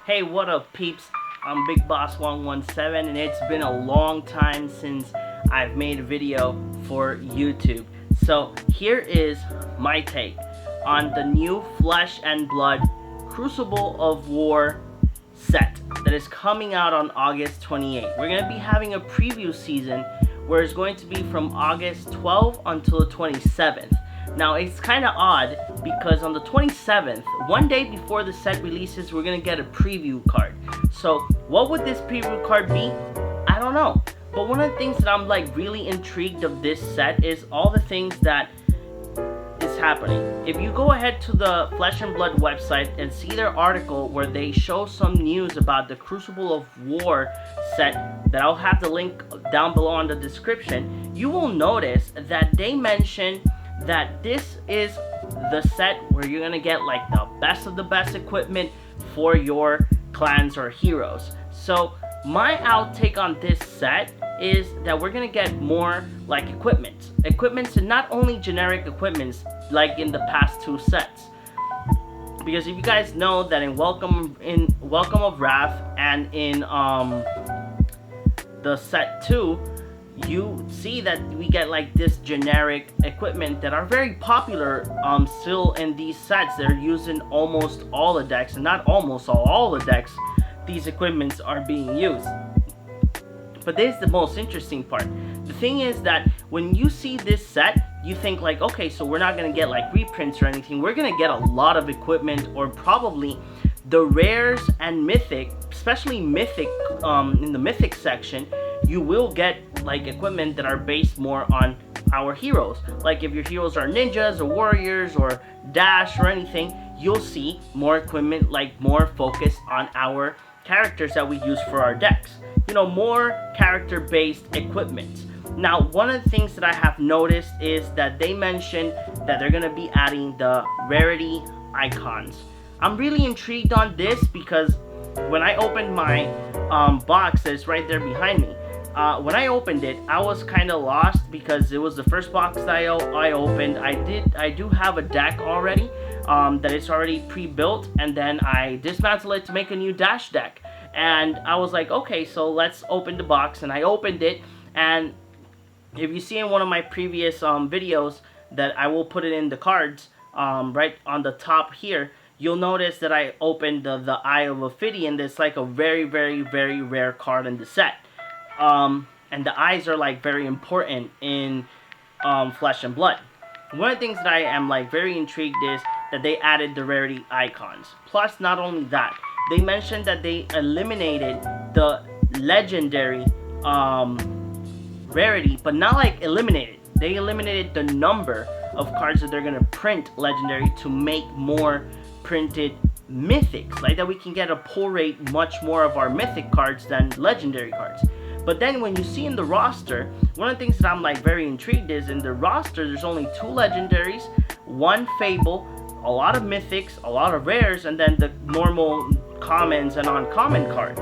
Hey, what up, peeps? I'm Big Boss 117, and it's been a long time since I've made a video for YouTube. So here is my take on the new Flesh and Blood Crucible of War set that is coming out on August 28th. We're going to be having a preview season where it's going to be from August 12th until the 27th. Now, it's kind of odd because on the 27th, one day before the set releases, we're going to get a preview card. So, what would this preview card be? I don't know. But one of the things that I'm really intrigued of this set is all the things that is happening. If you go ahead to the Flesh and Blood website and see their article where they show some news about the Crucible of War set, that I'll have the link down below in the description, you will notice that they mention that this is the set where you're gonna get the best of the best equipment for your clans or heroes. So my outtake on this set is that we're gonna get more equipments, and not only generic equipments like in the past two sets. Because if you guys know that in Welcome of Wrath and in the set 2, you see that we get this generic equipment that are very popular still in these sets. They're using almost all the decks, and not almost all the decks, these equipments are being used. But this is the most interesting part. The thing is that when you see this set, you think okay, so we're not gonna get reprints or anything. We're gonna get a lot of equipment, or probably the rares and mythic, especially mythic, in the mythic section, you will get equipment that are based more on our heroes. If your heroes are ninjas or warriors or dash or anything, you'll see more equipment more focused on our characters that we use for our decks. More character based equipment. Now, one of the things that I have noticed is that they mentioned that they're going to be adding the rarity icons. I'm really intrigued on this because when I opened my box that's right there behind me, when I opened it, I was kind of lost because it was the first box that I opened. I do have a deck already that is already pre-built, and then I dismantled it to make a new dash deck. And I was like, okay, so let's open the box, and I opened it. And if you see in one of my previous videos that I will put it in the cards right on the top here, you'll notice that I opened the Eye of Ophidian. That's a very, very, very rare card in the set. And the eyes are very important in Flesh and Blood. One of the things that I am very intrigued is that they added the rarity icons. Plus, not only that, they mentioned that they eliminated the legendary rarity, but not eliminated. They eliminated the number of cards that they're gonna print legendary to make more printed mythics, that we can get a pull rate much more of our mythic cards than legendary cards. But then when you see in the roster, one of the things that I'm very intrigued is in the roster there's only 2 legendaries, 1 fable, a lot of mythics, a lot of rares, and then the normal commons and uncommon cards.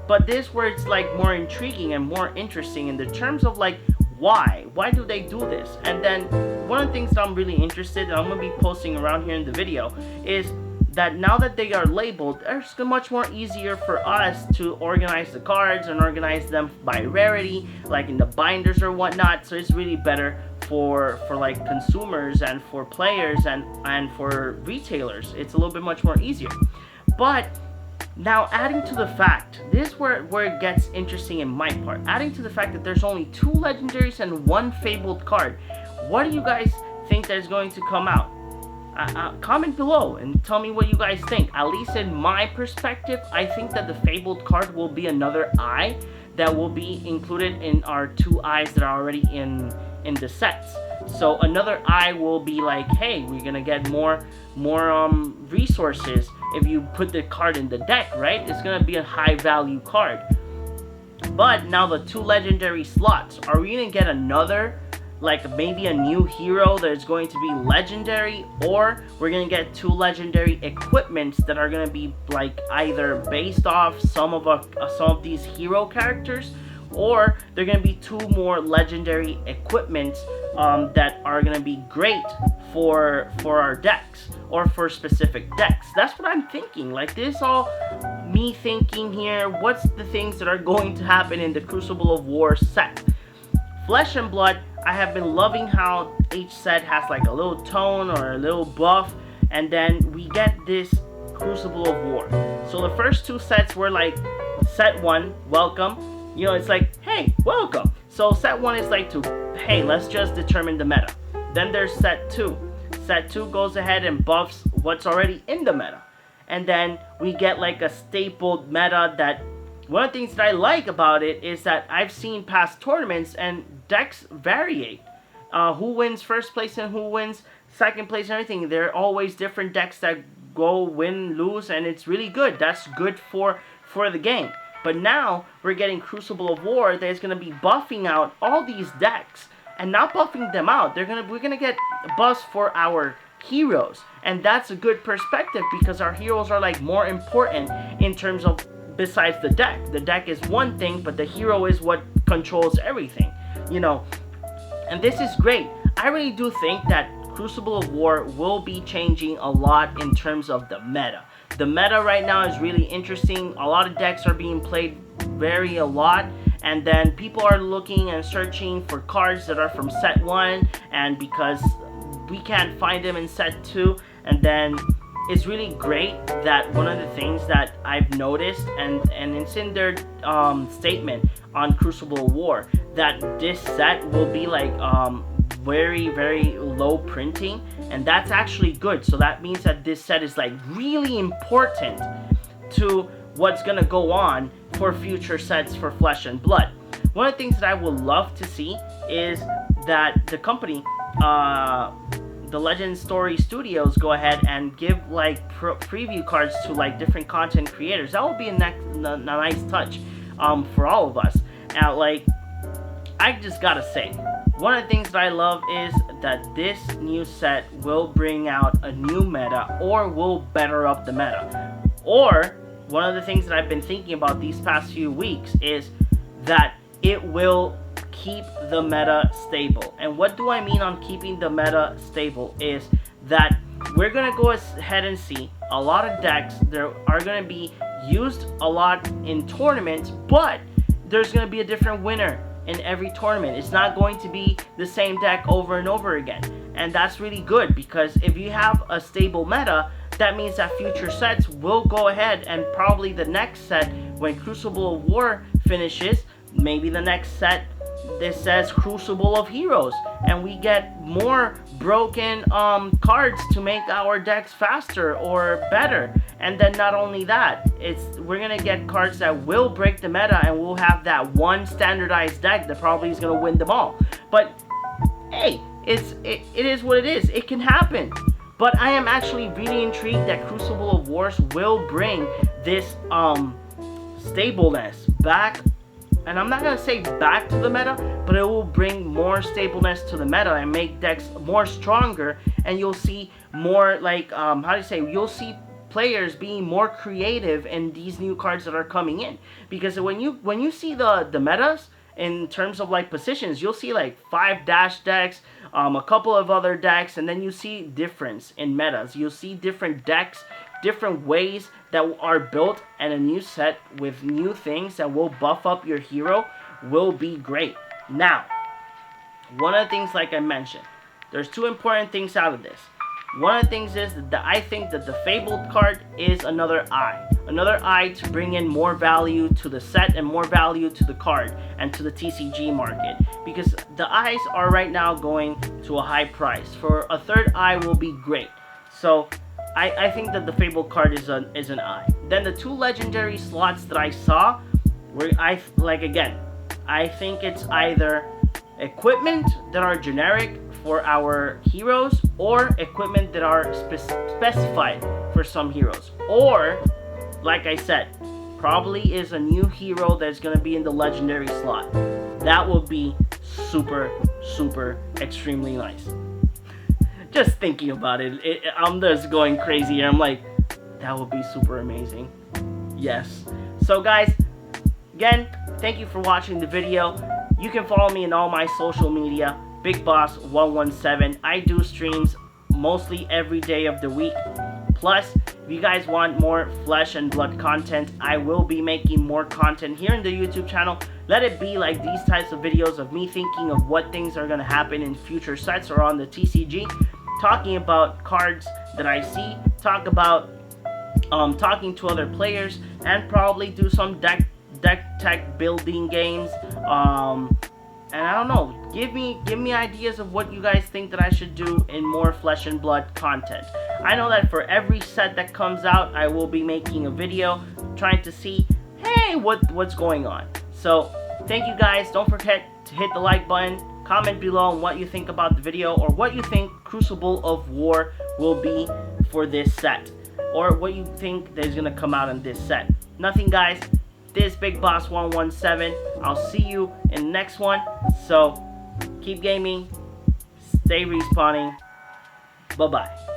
But this where it's more intriguing and more interesting in the terms of why do they do this? And then one of the things that I'm really interested in, I'm going to be posting around here in the video, is that now that they are labeled, it's much more easier for us to organize the cards and organize them by rarity, in the binders or whatnot. So it's really better for consumers and for players and for retailers. It's a little bit much more easier. But now, adding to the fact, this is where it gets interesting in my part, adding to the fact that there's only 2 legendaries and 1 fabled card, what do you guys think that is going to come out? Comment below and tell me what you guys think. At least in my perspective, I think that the fabled card will be another eye that will be included in our 2 eyes that are already in the sets. So another eye will be hey, we're gonna get more resources if you put the card in the deck, right? It's gonna be a high value card. But now the 2 legendary slots, are we gonna get another maybe a new hero that is going to be legendary, or we're gonna get 2 legendary equipments that are gonna be either based off some of these hero characters, or they're gonna be 2 more legendary equipments that are gonna be great for our decks or for specific decks. That's what I'm thinking. This all me thinking here, what's the things that are going to happen in the Crucible of War set? Flesh and Blood, I have been loving how each set has like a little tone or a little buff, and then we get this Crucible of War. So the first two sets were like, set 1, welcome, you know, it's like, hey, welcome. So set 1 is like to, hey, let's just determine the meta. Then there's set 2. Set 2 goes ahead and buffs what's already in the meta. And then we get like a stapled meta that, one of the things that I like about it is that I've seen past tournaments and decks variate. Who wins first place and who wins second place and everything. There are always different decks that go win, lose, and it's really good. That's good for the game. But now we're getting Crucible of War that is going to be buffing out all these decks. And not buffing them out. We're gonna get buffs for our heroes. And that's a good perspective because our heroes are like more important in terms of, besides the deck. The deck is one thing, but the hero is what controls everything, you know. And this is great. I really do think that Crucible of War will be changing a lot in terms of the meta. The meta right now is really interesting. A lot of decks are being played a lot. And then people are looking and searching for cards that are from set 1, and because we can't find them in set 2, and then it's really great that one of the things that I've noticed, and it's in their statement on Crucible War, that this set will be like very, very low printing, and that's actually good. So that means that this set is like really important to what's gonna go on for future sets for Flesh and Blood. One of the things that I would love to see is that the company, the Legend Story Studios, go ahead and give like preview cards to like different content creators. That would be a nice touch for all of us. Like, I just gotta say, one of the things that I love is that this new set will bring out a new meta, or will better up the meta. Or one of the things that I've been thinking about these past few weeks is that it will keep the meta stable. And what do I mean on keeping the meta stable is that we're going to go ahead and see a lot of decks that are going to be used a lot in tournaments, but there's going to be a different winner in every tournament. It's not going to be the same deck over and over again. And that's really good, because if you have a stable meta, that means that future sets will go ahead, and probably the next set, when Crucible of War finishes, maybe the next set, this says Crucible of Heroes, and we get more broken cards to make our decks faster or better. And then not only that, we're gonna get cards that will break the meta, and we'll have that one standardized deck that probably is gonna win them all. But hey, it is what it is. It can happen. But I am actually really intrigued that Crucible of Wars will bring this stableness back. And I'm not going to say back to the meta, but it will bring more stableness to the meta and make decks more stronger. And you'll see more like, you'll see players being more creative in these new cards that are coming in. Because when you see the metas, in terms of like positions, you'll see like 5 dash decks, a couple of other decks, and then you see difference in metas. You'll see different decks, different ways that are built, and a new set with new things that will buff up your hero will be great. Now, one of the things, like I mentioned, there's 2 important things out of this. One of the things is that I think that the Fabled card is another eye. Another eye to bring in more value to the set and more value to the card and to the TCG market. Because the eyes are right now going to a high price. For a third eye will be great. So I think that the Fabled card is an eye. Then the 2 legendary slots that I saw, where I think it's either equipment that are generic for our heroes, or equipment that are specified for some heroes, or like I said, probably is a new hero that's going to be in the legendary slot. That will be super extremely nice. Just thinking about it, I'm just going crazy here. I'm like, that would be super amazing. Yes. So guys, again, thank you for watching the video. You can follow me in all my social media, BigBoss117. I do streams mostly every day of the week. Plus, If you guys want more flesh and blood content, I will be making more content here in the YouTube channel. Let it be like these types of videos of me thinking of what things are going to happen in future sets or on the TCG, talking about cards that I see, talking to other players, and probably do some deck tech building games. And I don't know, give me ideas of what you guys think that I should do in more flesh and blood content. I know that for every set that comes out, I will be making a video trying to see, hey, what's going on. So thank you guys. Don't forget to hit the like button, comment below on what you think about the video, or what you think Crucible of War will be for this set, or what you think is gonna come out in this set. Nothing, guys. This Big Boss 117. I'll see you in the next one. So keep gaming, stay respawning. Bye bye.